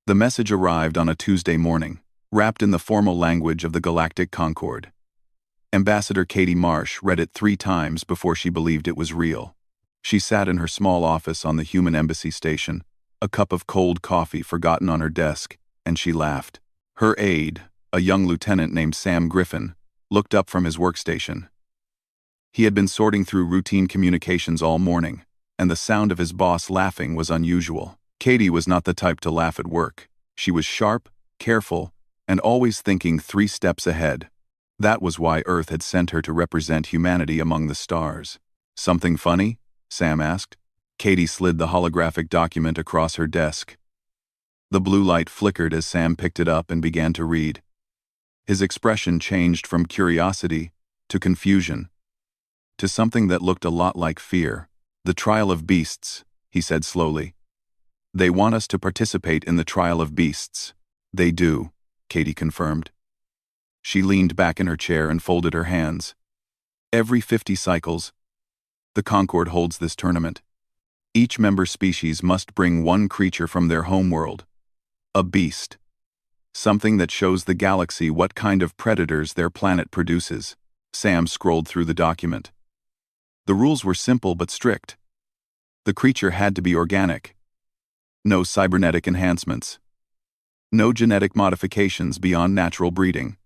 The message arrived on a Tuesday morning, wrapped in the formal language of the Galactic Concord. Ambassador Katie Marsh read it 3 times before she believed it was real. She sat in her small office on the human embassy station, a cup of cold coffee forgotten on her desk, and she laughed. Her aide, a young lieutenant named Sam Griffin, looked up from his workstation. He had been sorting through routine communications all morning, and the sound of his boss laughing was unusual. Katie was not the type to laugh at work. She was sharp, careful, and always thinking 3 steps ahead. That was why Earth had sent her to represent humanity among the stars. "Something funny?" Sam asked. Katie slid the holographic document across her desk. The blue light flickered as Sam picked it up and began to read. His expression changed from curiosity to confusion, to something that looked a lot like fear. "The trial of beasts," he said slowly. "They want us to participate in the trial of beasts." "They do," Katie confirmed. She leaned back in her chair and folded her hands. "Every 50 cycles, the Concord holds this tournament. Each member species must bring 1 creature from their homeworld. A beast. Something that shows the galaxy what kind of predators their planet produces." Sam scrolled through the document. The rules were simple but strict. The creature had to be organic. No cybernetic enhancements. No genetic modifications beyond natural breeding.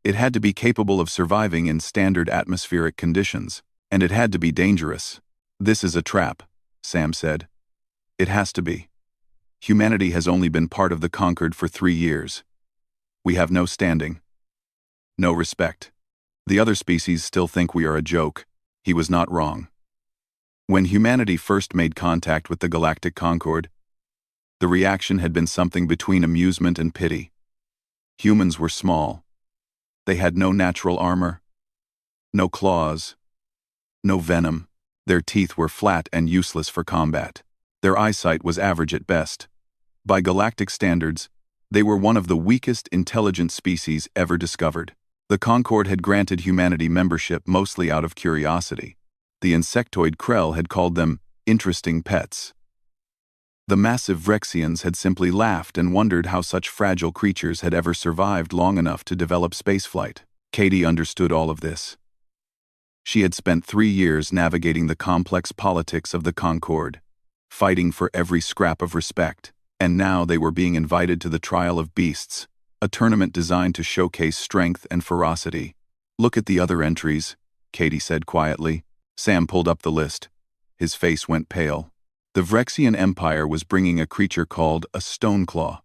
It had to be capable of surviving in standard atmospheric conditions, and it had to be dangerous. "This is a trap," Sam said. "It has to be. Humanity has only been part of the Concord for 3 years. We have no standing. No respect. The other species still think we are a joke." He was not wrong. When humanity first made contact with the Galactic Concord, the reaction had been something between amusement and pity. Humans were small. They had no natural armor, no claws, no venom. Their teeth were flat and useless for combat. Their eyesight was average at best. By galactic standards, they were one of the weakest intelligent species ever discovered. The Concord had granted humanity membership mostly out of curiosity. The insectoid Krell had called them interesting pets. The massive Vrexians had simply laughed and wondered how such fragile creatures had ever survived long enough to develop spaceflight. Katie understood all of this. She had spent 3 years navigating the complex politics of the Concord, fighting for every scrap of respect, and now they were being invited to the trial of beasts, a tournament designed to showcase strength and ferocity. "Look at the other entries," Katie said quietly. Sam pulled up the list. His face went pale. The Vrexian Empire was bringing a creature called a Stoneclaw.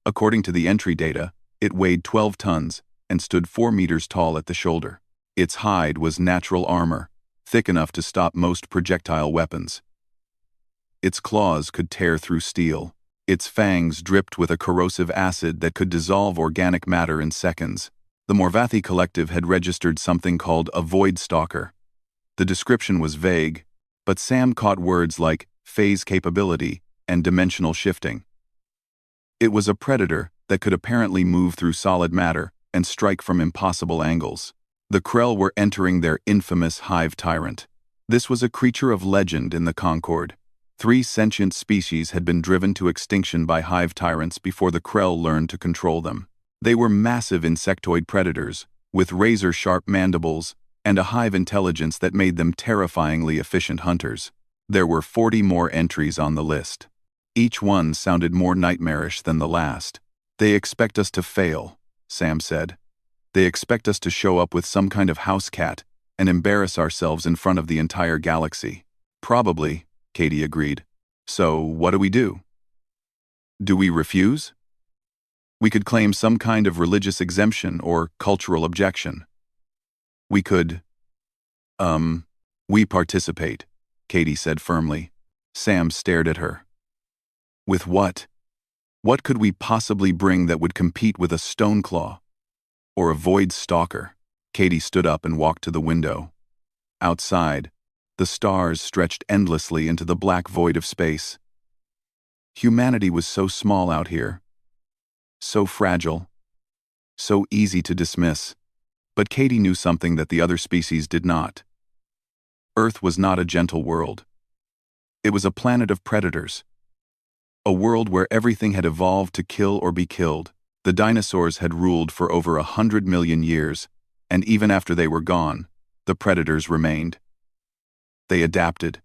According to the entry data, it weighed 12 tons and stood 4 meters tall at the shoulder. Its hide was natural armor, thick enough to stop most projectile weapons. Its claws could tear through steel. Its fangs dripped with a corrosive acid that could dissolve organic matter in seconds. The Morvathi Collective had registered something called a Void Stalker. The description was vague, but Sam caught words like phase capability and dimensional shifting. It was a predator that could apparently move through solid matter and strike from impossible angles. The Krell were entering their infamous hive tyrant. This was a creature of legend in the Concord. 3 sentient species had been driven to extinction by hive tyrants before the Krell learned to control them. They were massive insectoid predators, with razor-sharp mandibles, and a hive intelligence that made them terrifyingly efficient hunters. There were 40 more entries on the list. Each one sounded more nightmarish than the last. "They expect us to fail," Sam said. "They expect us to show up with some kind of house cat and embarrass ourselves in front of the entire galaxy." "Probably," Katie agreed. "So, what do we do? Do we refuse? We could claim some kind of religious exemption or cultural objection. We could, we participate," Katie said firmly. Sam stared at her. "With what? What could we possibly bring that would compete with a Stoneclaw? Or a Void Stalker?" Katie stood up and walked to the window. Outside, the stars stretched endlessly into the black void of space. Humanity was so small out here. So fragile. So easy to dismiss. But Katie knew something that the other species did not. Earth was not a gentle world. It was a planet of predators. A world where everything had evolved to kill or be killed. The dinosaurs had ruled for over 100 million years, and even after they were gone, the predators remained. They adapted.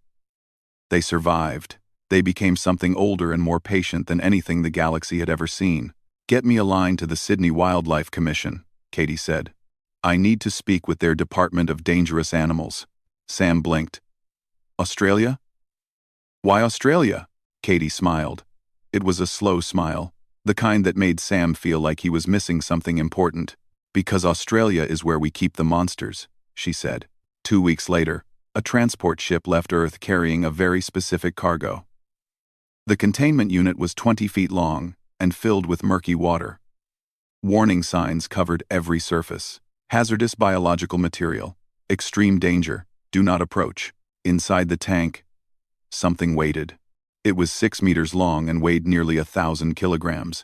They survived. They became something older and more patient than anything the galaxy had ever seen. "Get me a line to the Sydney Wildlife Commission," Katie said. "I need to speak with their Department of Dangerous Animals." Sam blinked. "Australia?" "Why Australia?" Katie smiled. It was a slow smile, the kind that made Sam feel like he was missing something important. "Because Australia is where we keep the monsters," she said. 2 weeks later, a transport ship left Earth carrying a very specific cargo. The containment unit was 20 feet long and filled with murky water. Warning signs covered every surface. "Hazardous biological material. Extreme danger. Do not approach." Inside the tank, something waited. It was 6 meters long and weighed nearly 1,000 kilograms.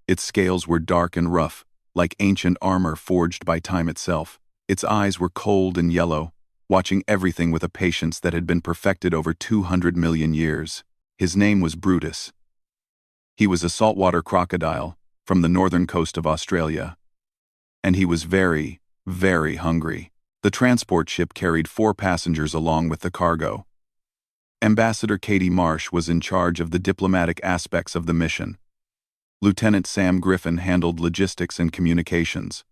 Its scales were dark and rough, like ancient armor forged by time itself. Its eyes were cold and yellow, watching everything with a patience that had been perfected over 200 million years. His name was Brutus. He was a saltwater crocodile from the northern coast of Australia. And he was very, very hungry. The transport ship carried 4 passengers along with the cargo. Ambassador Katie Marsh was in charge of the diplomatic aspects of the mission. Lieutenant Sam Griffin handled logistics and communications.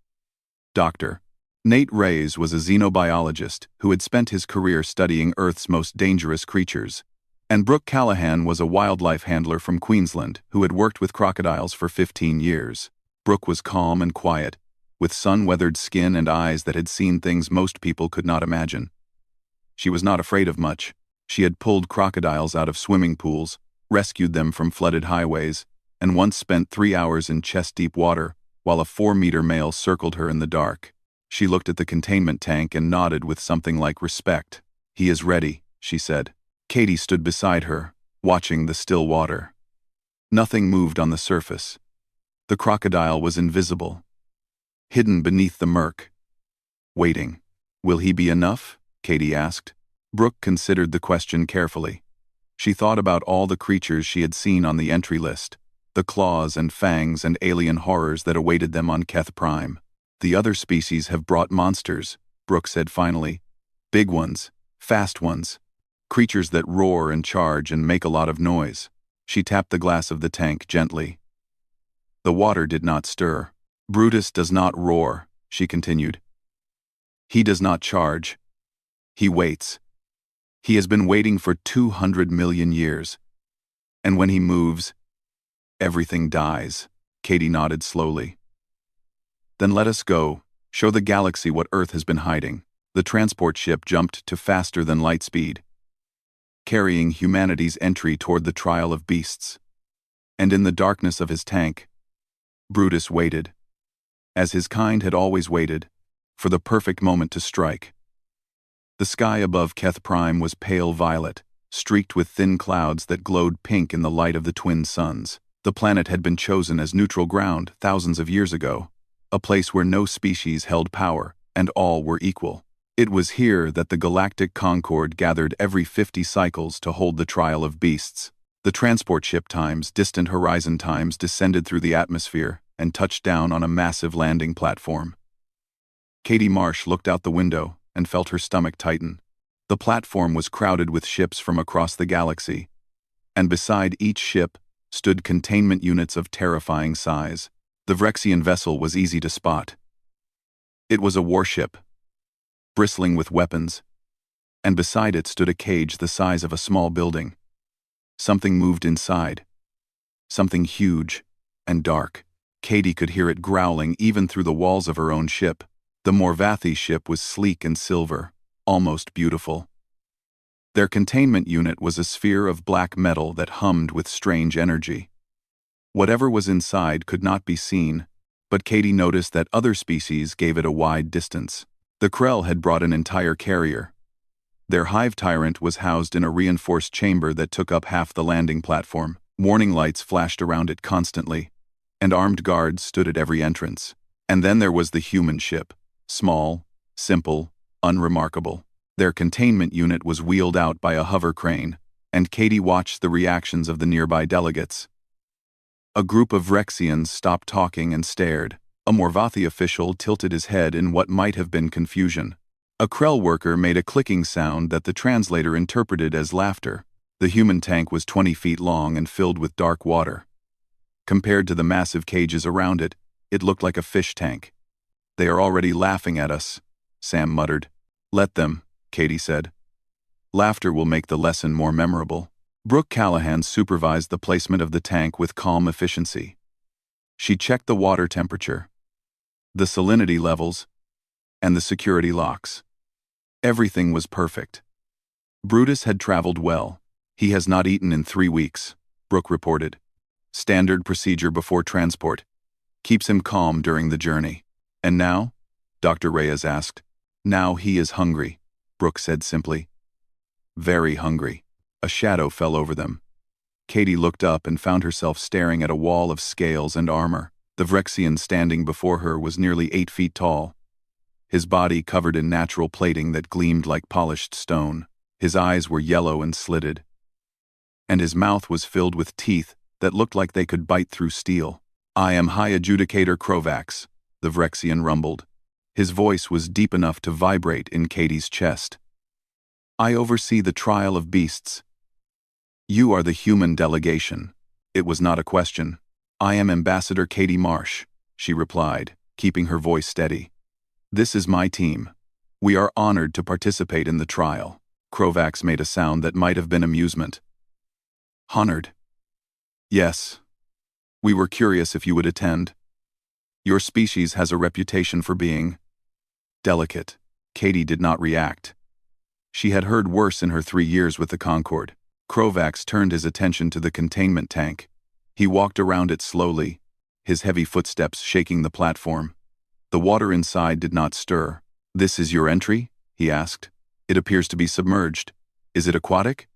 Dr. Nate Reyes was a xenobiologist who had spent his career studying Earth's most dangerous creatures. And Brooke Callahan was a wildlife handler from Queensland who had worked with crocodiles for 15 years. Brooke was calm and quiet, with sun-weathered skin and eyes that had seen things most people could not imagine. She was not afraid of much. She had pulled crocodiles out of swimming pools, rescued them from flooded highways, and once spent 3 hours in chest-deep water while a 4-meter male circled her in the dark. She looked at the containment tank and nodded with something like respect. "He is ready," she said. Katie stood beside her, watching the still water. Nothing moved on the surface. The crocodile was invisible, hidden beneath the murk. Waiting. "Will he be enough?" Katie asked. Brooke considered the question carefully. She thought about all the creatures she had seen on the entry list, the claws and fangs and alien horrors that awaited them on Keth Prime. "The other species have brought monsters," Brooke said finally. "Big ones, fast ones. Creatures that roar and charge and make a lot of noise." She tapped the glass of the tank gently. The water did not stir. "Brutus does not roar," she continued. "He does not charge. He waits. He has been waiting for 200 million years. And when he moves, everything dies." Katie nodded slowly. "Then let us go, show the galaxy what Earth has been hiding." The transport ship jumped to faster than light speed, carrying humanity's entry toward the trial of beasts. And in the darkness of his tank, Brutus waited, as his kind had always waited, for the perfect moment to strike. The sky above Keth Prime was pale violet, streaked with thin clouds that glowed pink in the light of the twin suns. The planet had been chosen as neutral ground thousands of years ago, a place where no species held power and all were equal. It was here that the Galactic Concorde gathered every 50 cycles to hold the trial of beasts. The transport ship times, distant horizon times, descended through the atmosphere and touched down on a massive landing platform. Katie Marsh looked out the window and felt her stomach tighten. The platform was crowded with ships from across the galaxy, and beside each ship stood containment units of terrifying size. The Vrexian vessel was easy to spot. It was a warship, bristling with weapons, and beside it stood a cage the size of a small building. Something moved inside. Something huge and dark. Katie could hear it growling even through the walls of her own ship. The Morvathi ship was sleek and silver, almost beautiful. Their containment unit was a sphere of black metal that hummed with strange energy. Whatever was inside could not be seen, but Katie noticed that other species gave it a wide distance. The Krell had brought an entire carrier. Their hive tyrant was housed in a reinforced chamber that took up half the landing platform. Warning lights flashed around it constantly, and armed guards stood at every entrance. And then there was the human ship. Small, simple, unremarkable. Their containment unit was wheeled out by a hover crane, and Katie watched the reactions of the nearby delegates. A group of Rexians stopped talking and stared. A Morvathi official tilted his head in what might have been confusion. A Krell worker made a clicking sound that the translator interpreted as laughter. The human tank was 20 feet long and filled with dark water. Compared to the massive cages around it, it looked like a fish tank. "They are already laughing at us," Sam muttered. "Let them," Katie said. "Laughter will make the lesson more memorable." Brooke Callahan supervised the placement of the tank with calm efficiency. She checked the water temperature, the salinity levels, and the security locks. Everything was perfect. Brutus had traveled well. "He has not eaten in 3 weeks," Brooke reported. "Standard procedure before transport. Keeps him calm during the journey." "And now?" Dr. Reyes asked. "Now he is hungry," Brooke said simply. "Very hungry." A shadow fell over them. Katie looked up and found herself staring at a wall of scales and armor. The Vrexian standing before her was nearly 8 feet tall, his body covered in natural plating that gleamed like polished stone. His eyes were yellow and slitted, and his mouth was filled with teeth that looked like they could bite through steel. "I am High Adjudicator Krovax," the Vrexian rumbled. His voice was deep enough to vibrate in Katie's chest. "I oversee the trial of beasts. You are the human delegation." It was not a question. "I am Ambassador Katie Marsh," she replied, keeping her voice steady. "This is my team. We are honored to participate in the trial." Krovax made a sound that might have been amusement. "Honored?" "Yes. We were curious if you would attend. Your species has a reputation for being delicate." Katie did not react. She had heard worse in her 3 years with the Concorde. Krovax turned his attention to the containment tank. He walked around it slowly, his heavy footsteps shaking the platform. The water inside did not stir. "This is your entry?" he asked. "It appears to be submerged. Is it aquatic?"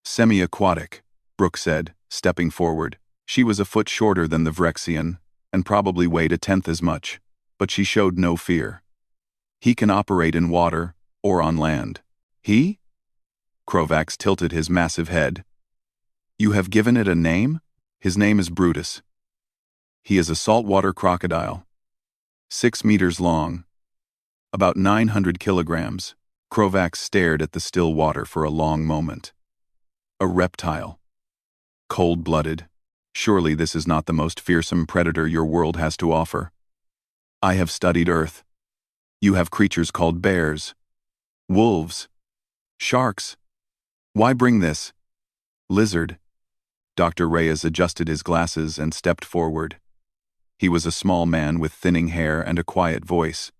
"Semi-aquatic," Brooke said, stepping forward. She was a foot shorter than the Vrexian, and probably weighed 1/10 as much, but she showed no fear. "He can operate in water or on land." "He?" Krovax tilted his massive head. "You have given it a name?" "His name is Brutus. He is a saltwater crocodile. 6 meters long. About 900 kilograms. Krovax stared at the still water for a long moment. "A reptile. Cold-blooded. Surely this is not the most fearsome predator your world has to offer." "I have studied Earth. You have creatures called bears, wolves, sharks. Why bring this?" "Lizard." Dr. Reyes adjusted his glasses and stepped forward. He was a small man with thinning hair and a quiet voice,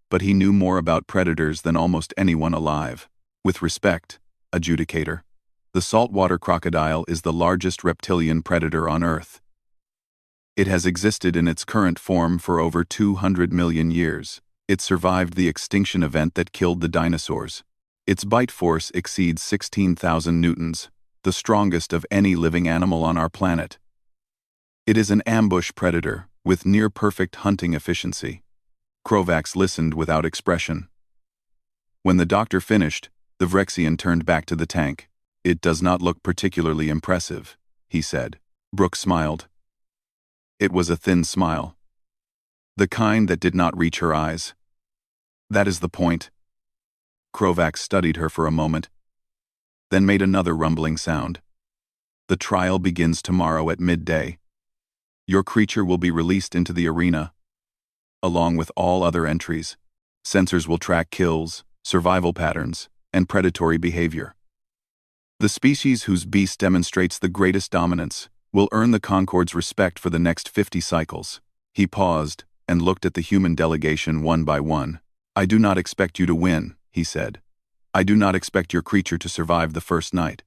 but he knew more about predators than almost anyone alive. "With respect, Adjudicator, the saltwater crocodile is the largest reptilian predator on Earth. It has existed in its current form for over 200 million years. It survived the extinction event that killed the dinosaurs. Its bite force exceeds 16,000 newtons, the strongest of any living animal on our planet. It is an ambush predator with near-perfect hunting efficiency." Krovax listened without expression. When the doctor finished, the Vrexian turned back to the tank. "It does not look particularly impressive," he said. Brooke smiled. It was a thin smile, the kind that did not reach her eyes. "That is the point." Krovax studied her for a moment, then made another rumbling sound. "The trial begins tomorrow at midday. Your creature will be released into the arena, along with all other entries. Sensors will track kills, survival patterns, and predatory behavior. The species whose beast demonstrates the greatest dominance will earn the Concorde's respect for the next 50 cycles." He paused and looked at the human delegation one by one. "I do not expect you to win," he said. "I do not expect your creature to survive the first night.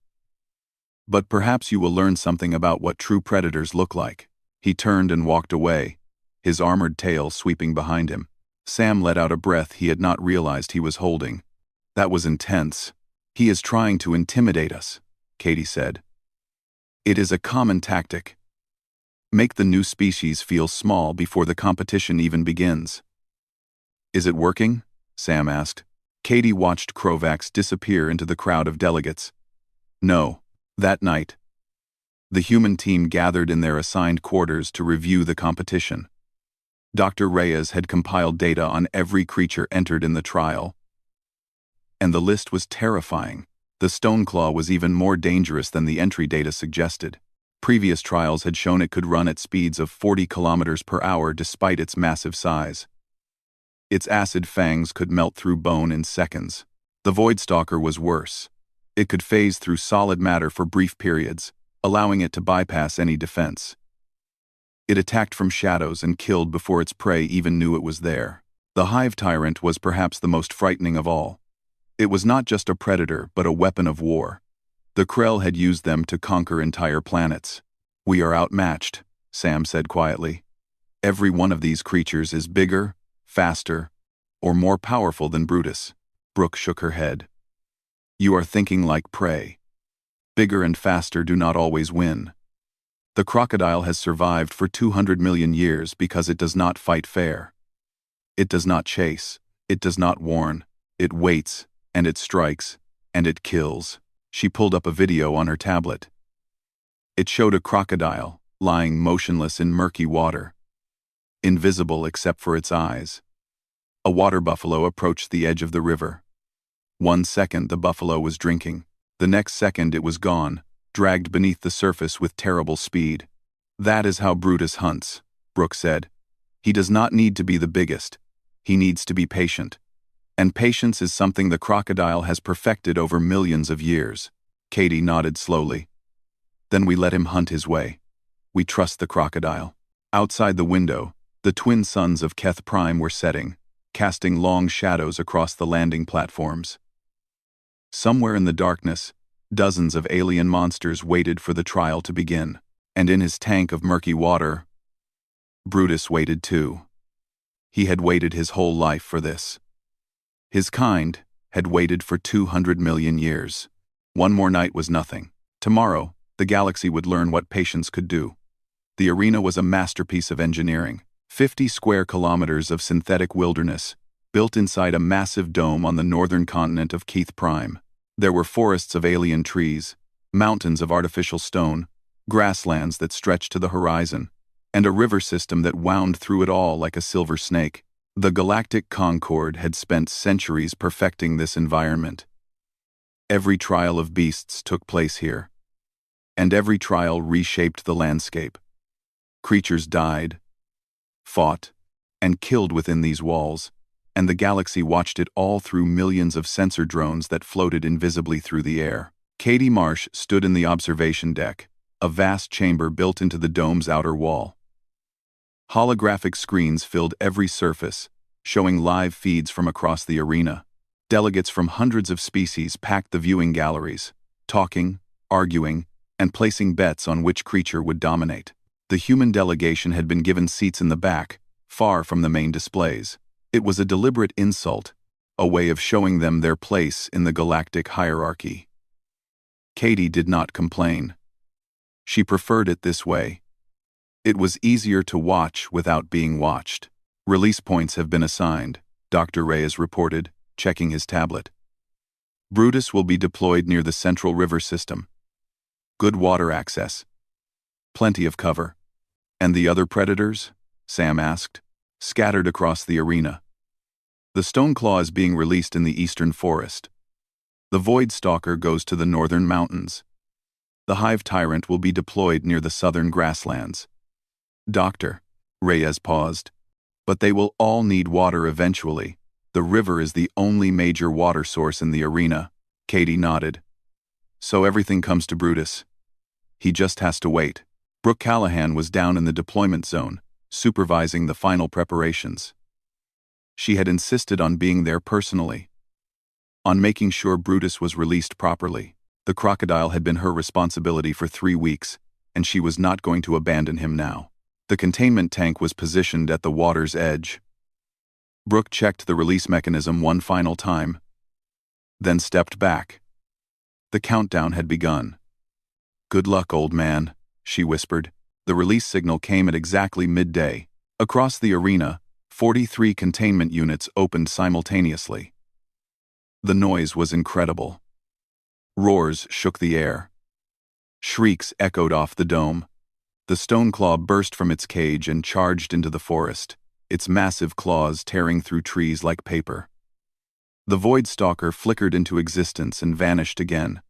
But perhaps you will learn something about what true predators look like." He turned and walked away, his armored tail sweeping behind him. Sam let out a breath he had not realized he was holding. "That was intense." "He is trying to intimidate us," Katie said. "It is a common tactic. Make the new species feel small before the competition even begins." "Is it working?" Sam asked. Katie watched Krovax disappear into the crowd of delegates. "No," That night, the human team gathered in their assigned quarters to review the competition. Dr. Reyes had compiled data on every creature entered in the trial, and the list was terrifying. The Stoneclaw was even more dangerous than the entry data suggested. Previous trials had shown it could run at speeds of 40 kilometers per hour despite its massive size. Its acid fangs could melt through bone in seconds. The Voidstalker was worse. It could phase through solid matter for brief periods, allowing it to bypass any defense. It attacked from shadows and killed before its prey even knew it was there. The Hive Tyrant was perhaps the most frightening of all. It was not just a predator but a weapon of war. The Krell had used them to conquer entire planets. "We are outmatched," Sam said quietly. "Every one of these creatures is bigger, faster, or more powerful than Brutus." Brooke shook her head. "You are thinking like prey. Bigger and faster do not always win. The crocodile has survived for 200 million years because it does not fight fair. It does not chase, it does not warn, it waits, and it strikes, and it kills." She pulled up a video on her tablet. It showed a crocodile, lying motionless in murky water, invisible except for its eyes. A water buffalo approached the edge of the river. 1 second the buffalo was drinking. The next second it was gone, dragged beneath the surface with terrible speed. "That is how Brutus hunts," Brooke said. "He does not need to be the biggest. He needs to be patient. And patience is something the crocodile has perfected over millions of years." Katie nodded slowly. "Then we let him hunt his way. We trust the crocodile." Outside the window, the twin suns of Keth Prime were setting, casting long shadows across the landing platforms. Somewhere in the darkness, dozens of alien monsters waited for the trial to begin. And in his tank of murky water, Brutus waited too. He had waited his whole life for this. His kind had waited for 200 million years. One more night was nothing. Tomorrow, the galaxy would learn what patience could do. The arena was a masterpiece of engineering. 50 square kilometers of synthetic wilderness, built inside a massive dome on the northern continent of Keith Prime. There were forests of alien trees, mountains of artificial stone, grasslands that stretched to the horizon, and a river system that wound through it all like a silver snake. The Galactic Concord had spent centuries perfecting this environment. Every trial of beasts took place here, and every trial reshaped the landscape. Creatures died, fought, and killed within these walls, and the galaxy watched it all through millions of sensor drones that floated invisibly through the air. Katie Marsh stood in the observation deck, a vast chamber built into the dome's outer wall. Holographic screens filled every surface, showing live feeds from across the arena. Delegates from hundreds of species packed the viewing galleries, talking, arguing, and placing bets on which creature would dominate. The human delegation had been given seats in the back, far from the main displays. It was a deliberate insult, a way of showing them their place in the galactic hierarchy. Katie did not complain. She preferred it this way. It was easier to watch without being watched. "Release points have been assigned," Dr. Reyes reported, checking his tablet. "Brutus will be deployed near the central river system. Good water access. Plenty of cover." "And the other predators?" Sam asked. "Scattered across the arena. The Stoneclaw is being released in the eastern forest. The Voidstalker goes to the northern mountains. The Hive Tyrant will be deployed near the southern grasslands." "Doctor," Reyes paused, "but they will all need water eventually. The river is the only major water source in the arena." Katie nodded. "So everything comes to Brutus. He just has to wait." Brooke Callahan was down in the deployment zone, supervising the final preparations. She had insisted on being there personally, on making sure Brutus was released properly. The crocodile had been her responsibility for 3 weeks, and she was not going to abandon him now. The containment tank was positioned at the water's edge. Brooke checked the release mechanism one final time, then stepped back. The countdown had begun. "Good luck, old man," she whispered. The release signal came at exactly midday. Across the arena, 43 containment units opened simultaneously. The noise was incredible. Roars shook the air. Shrieks echoed off the dome. The stone claw burst from its cage and charged into the forest, its massive claws tearing through trees like paper. The void stalker flickered into existence and vanished again,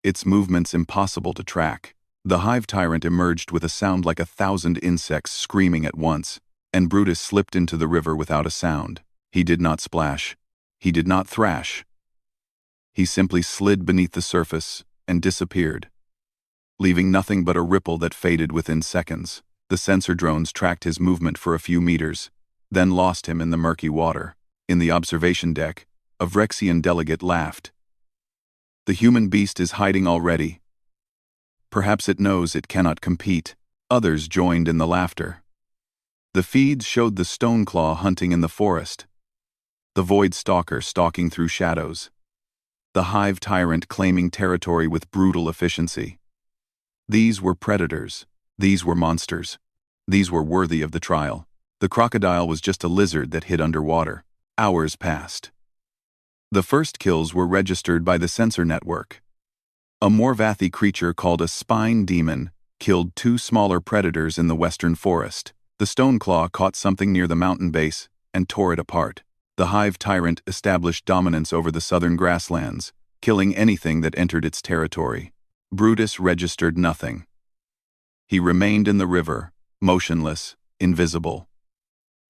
its movements impossible to track. The hive tyrant emerged with a sound like 1,000 insects screaming at once, and Brutus slipped into the river without a sound. He did not splash. He did not thrash. He simply slid beneath the surface and disappeared, leaving nothing but a ripple that faded within seconds. The sensor drones tracked his movement for a few meters, then lost him in the murky water. In the observation deck, a Vrexian delegate laughed. The human beast is hiding already. Perhaps it knows it cannot compete. Others joined in the laughter. The feeds showed the Stoneclaw hunting in the forest, the Void Stalker stalking through shadows, the Hive Tyrant claiming territory with brutal efficiency. These were predators. These were monsters. These were worthy of the trial. The crocodile was just a lizard that hid underwater. Hours passed. The first kills were registered by the sensor network. A Morvathi creature called a spine demon killed 2 smaller predators in the western forest. The Stoneclaw caught something near the mountain base and tore it apart. The Hive Tyrant established dominance over the southern grasslands, killing anything that entered its territory. Brutus registered nothing. He remained in the river, motionless, invisible.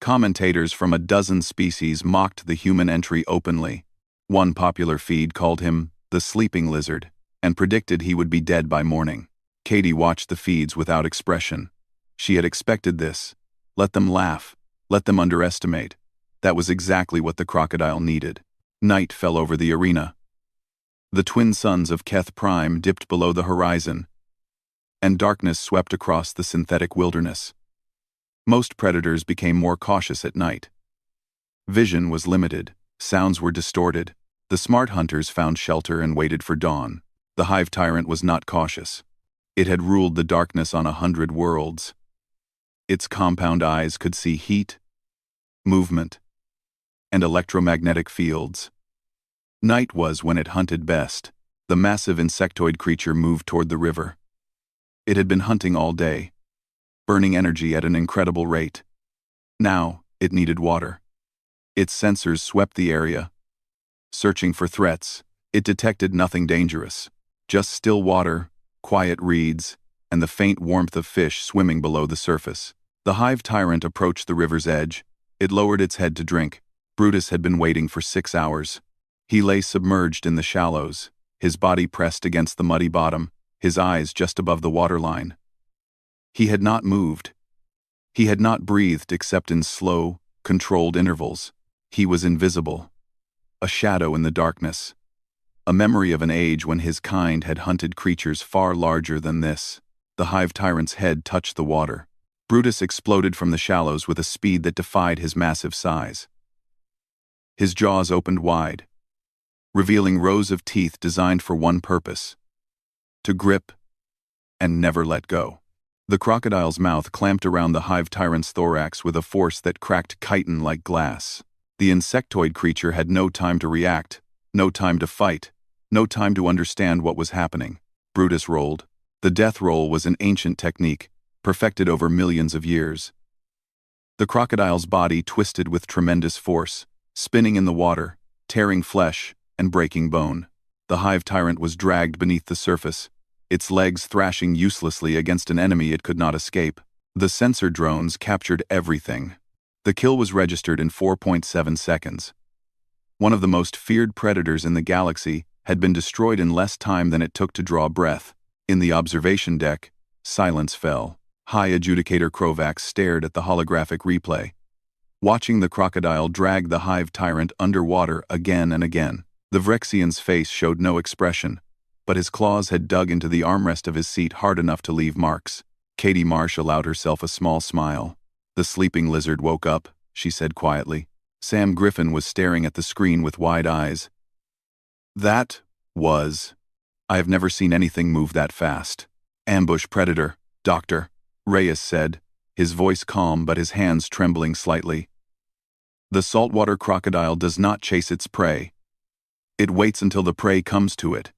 Commentators from a dozen species mocked the human entry openly. One popular feed called him the sleeping lizard and predicted he would be dead by morning. Katie watched the feeds without expression. She had expected this. Let them laugh. Let them underestimate. That was exactly what the crocodile needed. Night fell over the arena. The twin suns of Keth Prime dipped below the horizon, and darkness swept across the synthetic wilderness. Most predators became more cautious at night. Vision was limited. Sounds were distorted. The smart hunters found shelter and waited for dawn. The Hive Tyrant was not cautious. It had ruled the darkness on 100 worlds. Its compound eyes could see heat, movement, and electromagnetic fields. Night was when it hunted best. The massive insectoid creature moved toward the river. It had been hunting all day, burning energy at an incredible rate. Now, it needed water. Its sensors swept the area. Searching for threats, it detected nothing dangerous. Just still water, quiet reeds, and the faint warmth of fish swimming below the surface. The Hive Tyrant approached the river's edge. It lowered its head to drink. Brutus had been waiting for 6 hours. He lay submerged in the shallows, his body pressed against the muddy bottom, his eyes just above the waterline. He had not moved. He had not breathed except in slow, controlled intervals. He was invisible. A shadow in the darkness. A memory of an age when his kind had hunted creatures far larger than this. The Hive Tyrant's head touched the water. Brutus exploded from the shallows with a speed that defied his massive size. His jaws opened wide, revealing rows of teeth designed for one purpose: to grip and never let go. The crocodile's mouth clamped around the Hive Tyrant's thorax with a force that cracked chitin like glass. The insectoid creature had no time to react, no time to fight, no time to understand what was happening. Brutus rolled. The death roll was an ancient technique, perfected over millions of years. The crocodile's body twisted with tremendous force, spinning in the water, tearing flesh, and breaking bone. The Hive Tyrant was dragged beneath the surface, its legs thrashing uselessly against an enemy it could not escape. The sensor drones captured everything. The kill was registered in 4.7 seconds. One of the most feared predators in the galaxy had been destroyed in less time than it took to draw breath. In the observation deck, silence fell. High Adjudicator Krovax stared at the holographic replay, watching the crocodile drag the Hive Tyrant underwater again and again. The Vrexian's face showed no expression, but his claws had dug into the armrest of his seat hard enough to leave marks. Katie Marsh allowed herself a small smile. The sleeping lizard woke up, she said quietly. Sam Griffin was staring at the screen with wide eyes. That was... I have never seen anything move that fast. Ambush predator, Doctor, Reyes said, his voice calm but his hands trembling slightly. The saltwater crocodile does not chase its prey. It waits until the prey comes to it.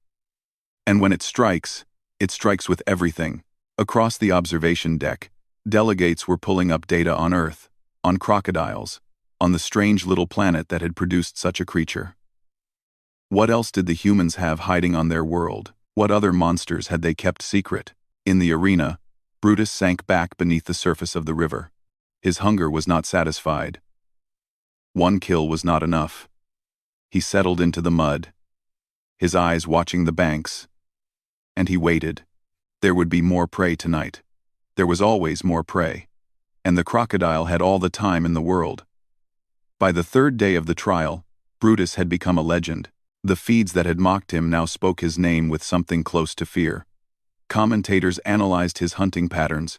And when it strikes, It strikes with everything. Across the observation deck, delegates were pulling up data on Earth, on crocodiles, on the strange little planet that had produced such a creature. What else did the humans have hiding on their world? What other monsters had they kept secret? In the arena, Brutus sank back beneath the surface of the river. His hunger was not satisfied. One kill was not enough. He settled into the mud, his eyes watching the banks, and he waited. There would be more prey tonight. There was always more prey, and the crocodile had all the time in the world. By the third day of the trial, Brutus had become a legend. The feeds that had mocked him now spoke his name with something close to fear. Commentators analyzed his hunting patterns,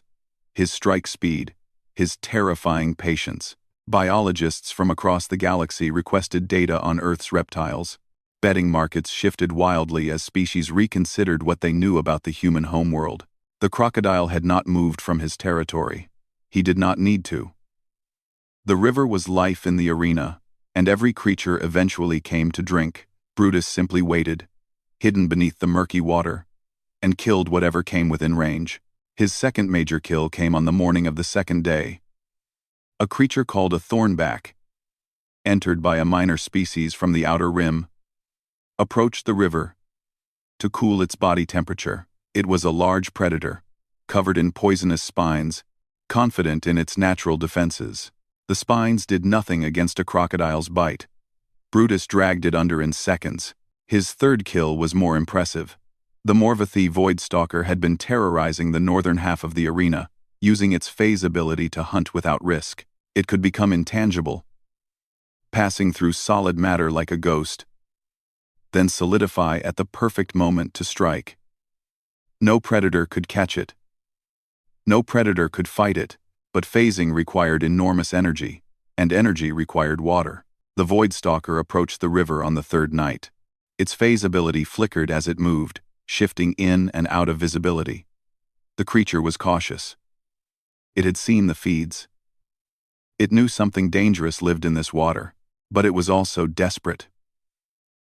his strike speed, his terrifying patience. Biologists from across the galaxy requested data on Earth's reptiles. Betting markets shifted wildly as species reconsidered what they knew about the human homeworld. The crocodile had not moved from his territory. He did not need to. The river was life in the arena, and every creature eventually came to drink. Brutus simply waited, hidden beneath the murky water, and killed whatever came within range. His second major kill came on the morning of the second day. A creature called a thornback, entered by a minor species from the outer rim, approached the river to cool its body temperature. It was a large predator, covered in poisonous spines, confident in its natural defenses. The spines did nothing against a crocodile's bite. Brutus dragged it under in seconds. His third kill was more impressive. The Morvathi Voidstalker had been terrorizing the northern half of the arena, using its phase ability to hunt without risk. It could become intangible, passing through solid matter like a ghost, then solidify at the perfect moment to strike. No predator could catch it. No predator could fight it, but phasing required enormous energy, and energy required water. The Voidstalker approached the river on the third night. Its phase ability flickered as it moved, shifting in and out of visibility. The creature was cautious. It had seen the feeds. It knew something dangerous lived in this water, but it was also desperate.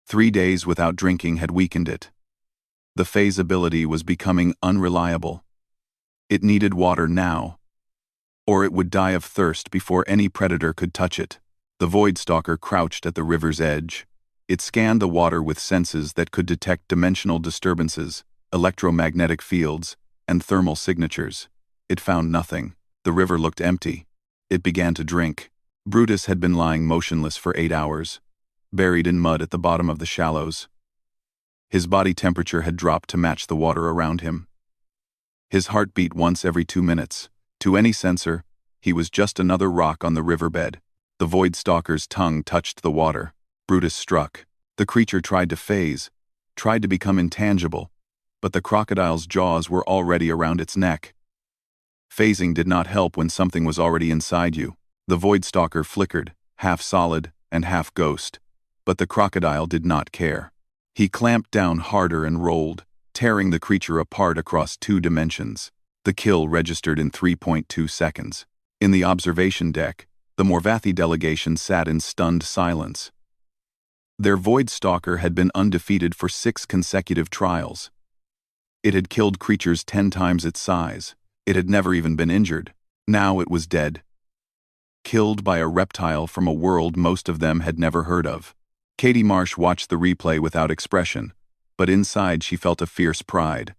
3 days without drinking had weakened it. The phase ability was becoming unreliable. It needed water now, or it would die of thirst before any predator could touch it. The Voidstalker crouched at the river's edge. It scanned the water with senses that could detect dimensional disturbances, electromagnetic fields, and thermal signatures. It found nothing. The river looked empty. It began to drink. Brutus had been lying motionless for 8 hours, buried in mud at the bottom of the shallows. His body temperature had dropped to match the water around him. His heart beat once every 2 minutes. To any sensor, he was just another rock on the riverbed. The Voidstalker's tongue touched the water. Brutus struck. The creature tried to phase, tried to become intangible, but the crocodile's jaws were already around its neck. Phasing did not help when something was already inside you. The Voidstalker flickered, half solid and half ghost, but the crocodile did not care. He clamped down harder and rolled, tearing the creature apart across 2 dimensions. The kill registered in 3.2 seconds. In the observation deck, the Morvathi delegation sat in stunned silence. Their Voidstalker had been undefeated for 6 consecutive trials. It had killed creatures 10 times its size. It had never even been injured. Now it was dead. Killed by a reptile from a world most of them had never heard of. Katie Marsh watched the replay without expression, but inside she felt a fierce pride.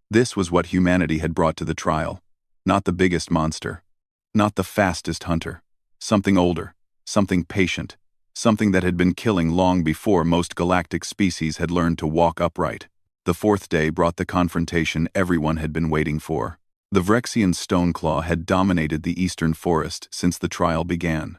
This was what humanity had brought to the trial. Not the biggest monster. Not the fastest hunter. Something older. Something patient. Something that had been killing long before most galactic species had learned to walk upright. The 4th day brought the confrontation everyone had been waiting for. The Vrexian Stoneclaw had dominated the eastern forest since the trial began.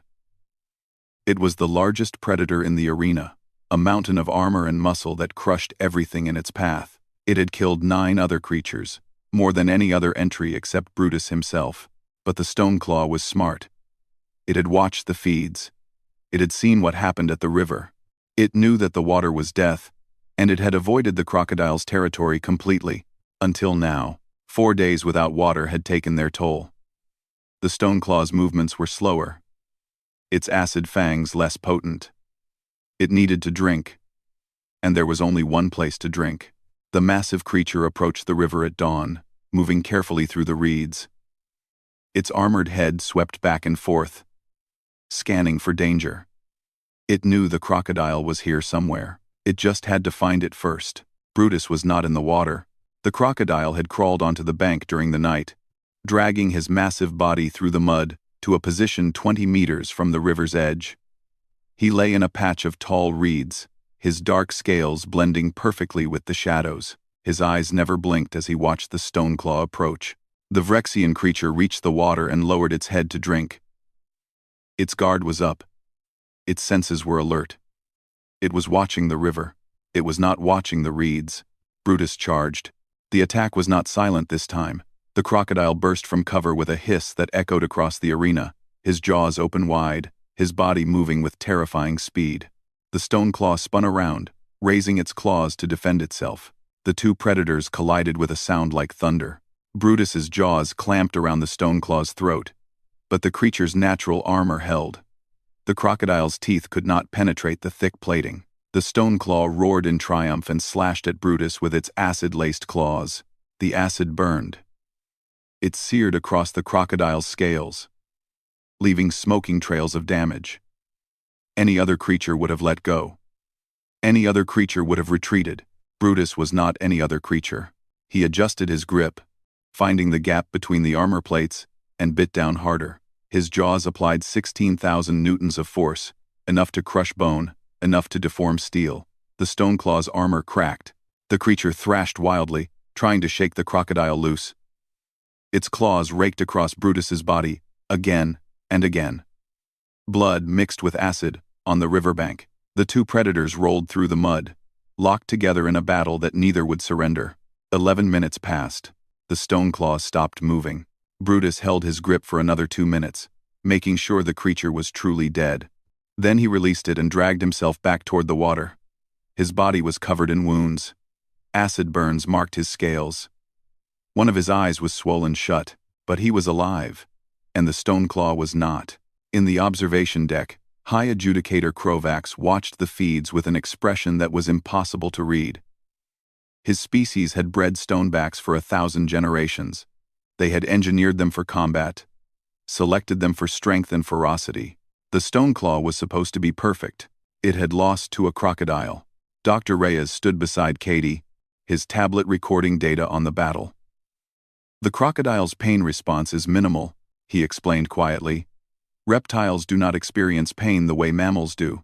It was the largest predator in the arena, a mountain of armor and muscle that crushed everything in its path. It had killed 9 other creatures, more than any other entry except Brutus himself. But the Stoneclaw was smart. It had watched the feeds. It had seen what happened at the river. It knew that the water was death, and it had avoided the crocodile's territory completely, until now. 4 days without water had taken their toll. The Stoneclaw's movements were slower, its acid fangs less potent. It needed to drink, and there was only one place to drink. The massive creature approached the river at dawn, moving carefully through the reeds. Its armored head swept back and forth, scanning for danger. It knew the crocodile was here somewhere. It just had to find it first. Brutus was not in the water. The crocodile had crawled onto the bank during the night, dragging his massive body through the mud to a position 20 meters from the river's edge. He lay in a patch of tall reeds, his dark scales blending perfectly with the shadows. His eyes never blinked as he watched the Stoneclaw approach. The Vrexian creature reached the water and lowered its head to drink. Its guard was up. Its senses were alert. It was watching the river. It was not watching the reeds. Brutus charged. The attack was not silent this time. The crocodile burst from cover with a hiss that echoed across the arena, his jaws open wide, his body moving with terrifying speed. The Stoneclaw spun around, raising its claws to defend itself. The two predators collided with a sound like thunder. Brutus's jaws clamped around the Stoneclaw's throat, but the creature's natural armor held. The crocodile's teeth could not penetrate the thick plating. The Stoneclaw roared in triumph and slashed at Brutus with its acid-laced claws. The acid burned. It seared across the crocodile's scales, leaving smoking trails of damage. Any other creature would have let go. Any other creature would have retreated. Brutus was not any other creature. He adjusted his grip, finding the gap between the armor plates, and bit down harder. His jaws applied 16,000 newtons of force, enough to crush bone, enough to deform steel. The Stoneclaw's armor cracked. The creature thrashed wildly, trying to shake the crocodile loose. Its claws raked across Brutus's body, again and again. Blood mixed with acid on the riverbank. The two predators rolled through the mud, locked together in a battle that neither would surrender. 11 minutes passed. The Stoneclaw stopped moving. Brutus held his grip for another 2 minutes, making sure the creature was truly dead. Then he released it and dragged himself back toward the water. His body was covered in wounds. Acid burns marked his scales. One of his eyes was swollen shut, but he was alive, and the Stoneclaw was not. In the observation deck, High Adjudicator Krovax watched the feeds with an expression that was impossible to read. His species had bred stonebacks for 1,000 generations. They had engineered them for combat, selected them for strength and ferocity. The Stoneclaw was supposed to be perfect. It had lost to a crocodile. Dr. Reyes stood beside Katie, his tablet recording data on the battle. The crocodile's pain response is minimal, he explained quietly. Reptiles do not experience pain the way mammals do.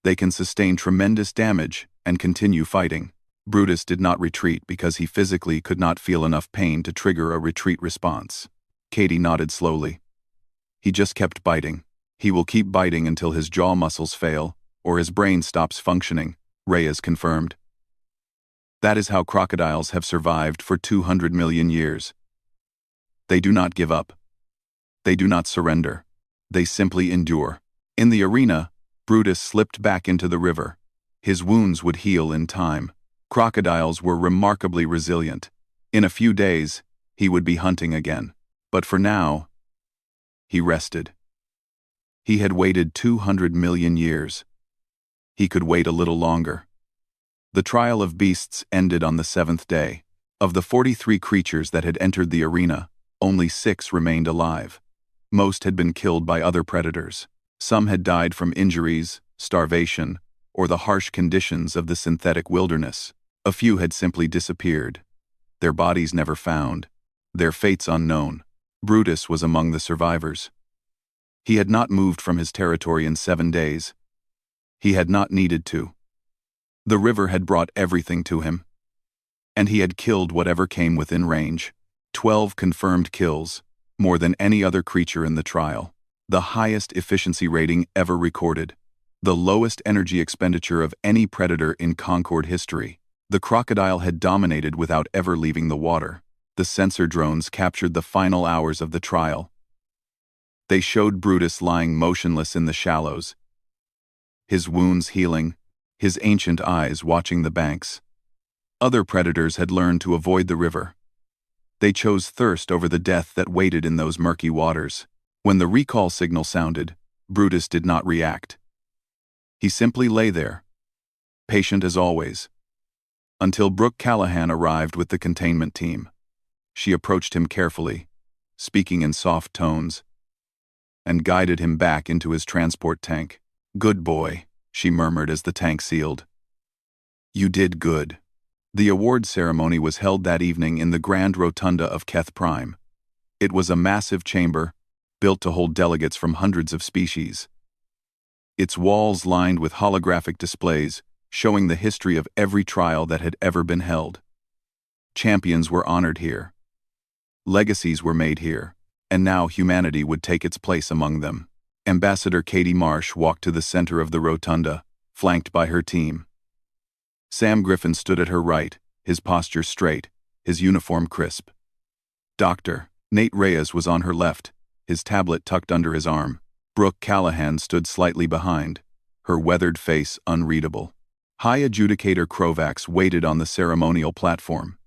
They can sustain tremendous damage and continue fighting. Brutus did not retreat because he physically could not feel enough pain to trigger a retreat response. Katie nodded slowly. He just kept biting. He will keep biting until his jaw muscles fail, or his brain stops functioning, Reyes confirmed. That is how crocodiles have survived for 200 million years. They do not give up. They do not surrender. They simply endure. In the arena, Brutus slipped back into the river. His wounds would heal in time. Crocodiles were remarkably resilient. In a few days, he would be hunting again. But for now, he rested. He had waited 200 million years. He could wait a little longer. The trial of beasts ended on the 7th day. Of the 43 creatures that had entered the arena, only 6 remained alive. Most had been killed by other predators. Some had died from injuries, starvation, or the harsh conditions of the synthetic wilderness. A few had simply disappeared. Their bodies never found. Their fates unknown. Brutus was among the survivors. He had not moved from his territory in 7 days. He had not needed to. The river had brought everything to him. And he had killed whatever came within range. 12 confirmed kills, more than any other creature in the trial. The highest efficiency rating ever recorded. The lowest energy expenditure of any predator in Concord history. The crocodile had dominated without ever leaving the water. The sensor drones captured the final hours of the trial. They showed Brutus lying motionless in the shallows, his wounds healing, his ancient eyes watching the banks. Other predators had learned to avoid the river. They chose thirst over the death that waited in those murky waters. When the recall signal sounded, Brutus did not react. He simply lay there, patient as always. until Brooke Callahan arrived with the containment team. She approached him carefully, speaking in soft tones, and guided him back into his transport tank. "Good boy," she murmured as the tank sealed. "You did good." The award ceremony was held that evening in the Grand Rotunda of Keth Prime. It was a massive chamber, built to hold delegates from hundreds of species. Its walls lined with holographic displays, showing the history of every trial that had ever been held. Champions were honored here. Legacies were made here, and now humanity would take its place among them. Ambassador Katie Marsh walked to the center of the rotunda, flanked by her team. Sam Griffin stood at her right, his posture straight, his uniform crisp. Dr. Nate Reyes was on her left, his tablet tucked under his arm. Brooke Callahan stood slightly behind, her weathered face unreadable. High Adjudicator Krovax waited on the ceremonial platform.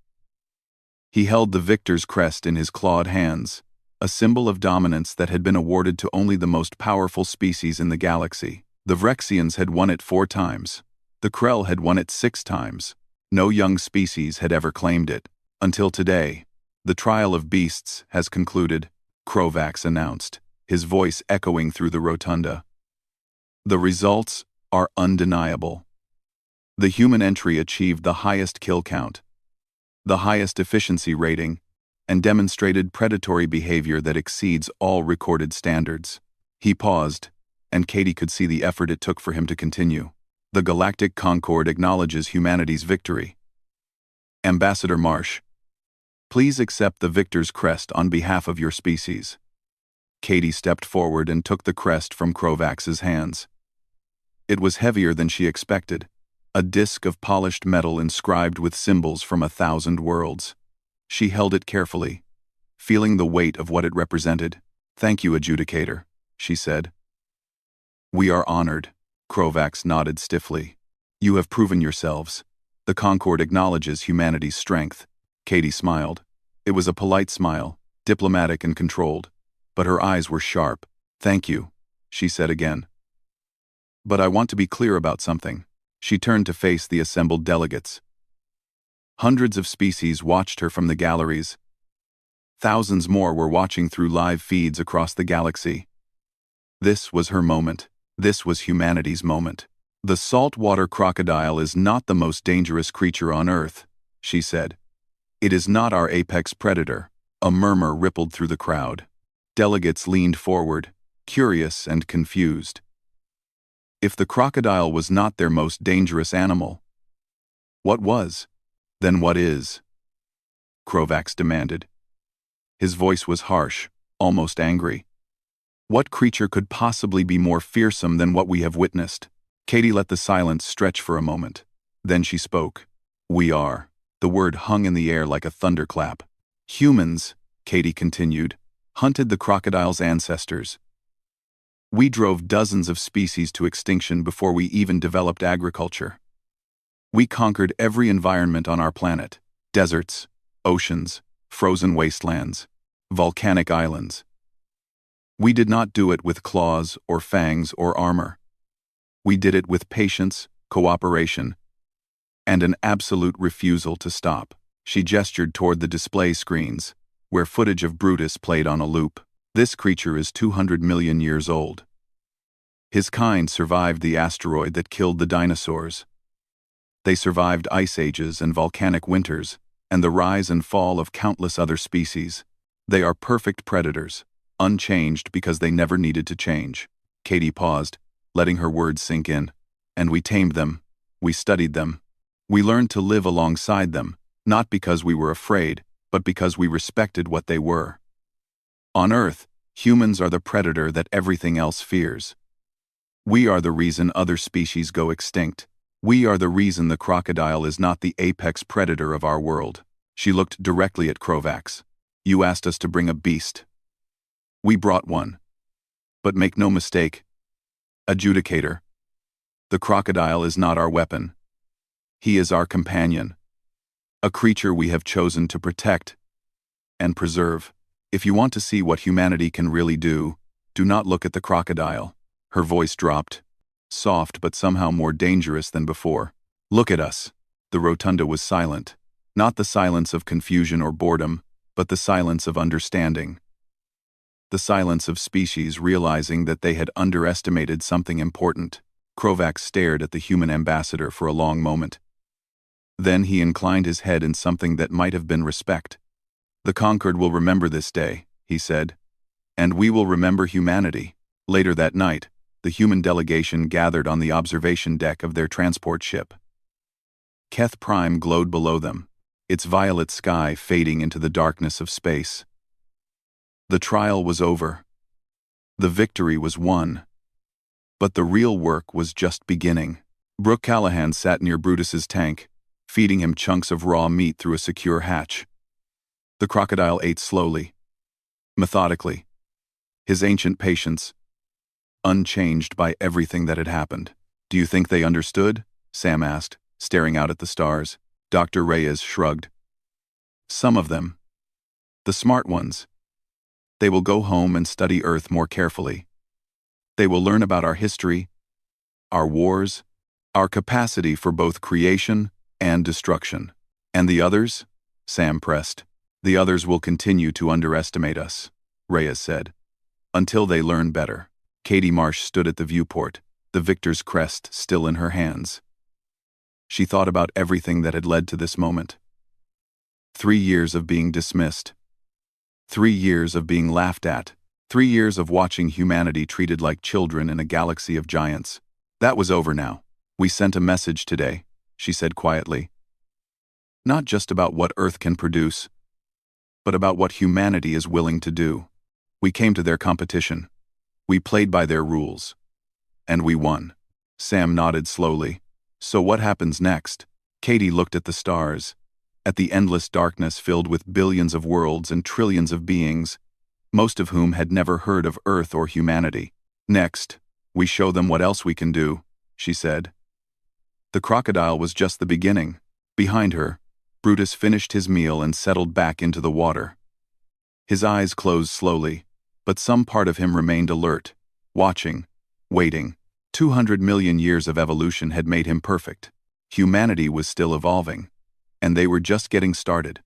He held the victor's crest in his clawed hands, a symbol of dominance that had been awarded to only the most powerful species in the galaxy. The Vrexians had won it 4 times. The Krell had won it 6 times. No young species had ever claimed it. Until today, the trial of beasts has concluded, Krovax announced, his voice echoing through the rotunda. The results are undeniable. The human entry achieved the highest kill count, the highest efficiency rating, and demonstrated predatory behavior that exceeds all recorded standards. He paused, and Katie could see the effort it took for him to continue. The Galactic Concord acknowledges humanity's victory. Ambassador Marsh, please accept the victor's crest on behalf of your species. Katie stepped forward and took the crest from Krovax's hands. It was heavier than she expected, a disk of polished metal inscribed with symbols from 1,000 worlds. She held it carefully, feeling the weight of what it represented. "Thank you, Adjudicator," she said. "We are honored." Krovax nodded stiffly. "You have proven yourselves. The Concord acknowledges humanity's strength." Katie smiled. It was a polite smile, diplomatic and controlled, but her eyes were sharp. "Thank you," she said again. "But I want to be clear about something." She turned to face the assembled delegates. Hundreds of species watched her from the galleries. Thousands more were watching through live feeds across the galaxy. This was her moment. This was humanity's moment. "The saltwater crocodile is not the most dangerous creature on Earth," she said. "It is not our apex predator." A murmur rippled through the crowd. Delegates leaned forward, curious and confused. If the crocodile was not their most dangerous animal, what was? Then what is? Krovax demanded. His voice was harsh, almost angry. What creature could possibly be more fearsome than what we have witnessed? Katie let the silence stretch for a moment. Then she spoke. "We are." The word hung in the air like a thunderclap. "Humans," Katie continued, "hunted the crocodile's ancestors. We drove dozens of species to extinction before we even developed agriculture. We conquered every environment on our planet: deserts, oceans, frozen wastelands, volcanic islands. We did not do it with claws or fangs or armor. We did it with patience, cooperation, and an absolute refusal to stop." She gestured toward the display screens, where footage of Brutus played on a loop. "This creature is 200 million years old. His kind survived the asteroid that killed the dinosaurs. They survived ice ages and volcanic winters, and the rise and fall of countless other species. They are perfect predators, unchanged because they never needed to change." Katie paused, letting her words sink in. "And we tamed them. We studied them. We learned to live alongside them, not because we were afraid, but because we respected what they were. On Earth, humans are the predator that everything else fears. We are the reason other species go extinct. We are the reason the crocodile is not the apex predator of our world." She looked directly at Krovax. "You asked us to bring a beast. We brought one. But make no mistake, Adjudicator, the crocodile is not our weapon. He is our companion, a creature we have chosen to protect and preserve. If you want to see what humanity can really do, do not look at the crocodile." Her voice dropped, soft but somehow more dangerous than before. "Look at us. The rotunda was silent. Not the silence of confusion or boredom, but the silence of understanding. The silence of species realizing that they had underestimated something important. Krovac stared at the human ambassador for a long moment. Then he inclined his head in something that might have been respect. "The conquered will remember this day," he said. "And we will remember humanity." Later that night, the human delegation gathered on the observation deck of their transport ship. Keth Prime glowed below them, its violet sky fading into the darkness of space. The trial was over. The victory was won. But the real work was just beginning. Brooke Callahan sat near Brutus's tank, feeding him chunks of raw meat through a secure hatch. The crocodile ate slowly, methodically, his ancient patience unchanged by everything that had happened. "Do you think they understood?" Sam asked, staring out at the stars. Dr. Reyes shrugged. "Some of them. The smart ones. They will go home and study Earth more carefully. They will learn about our history, our wars, our capacity for both creation and destruction." "And the others?" Sam pressed. "The others will continue to underestimate us," Reyes said, "until they learn better." Katie Marsh stood at the viewport, the victor's crest still in her hands. She thought about everything that had led to this moment. 3 years of being dismissed. 3 years of being laughed at. 3 years of watching humanity treated like children in a galaxy of giants. That was over now. "We sent a message today," she said quietly. "Not just about what Earth can produce, but about what humanity is willing to do. We came to their competition. We played by their rules. And we won." Sam nodded slowly. "So what happens next?" Katie looked at the stars, at the endless darkness filled with billions of worlds and trillions of beings, most of whom had never heard of Earth or humanity. "Next, we show them what else we can do," she said. The crocodile was just the beginning. Behind her, Brutus finished his meal and settled back into the water. His eyes closed slowly, but some part of him remained alert, watching, waiting. 200 million years of evolution had made him perfect. Humanity was still evolving, and they were just getting started.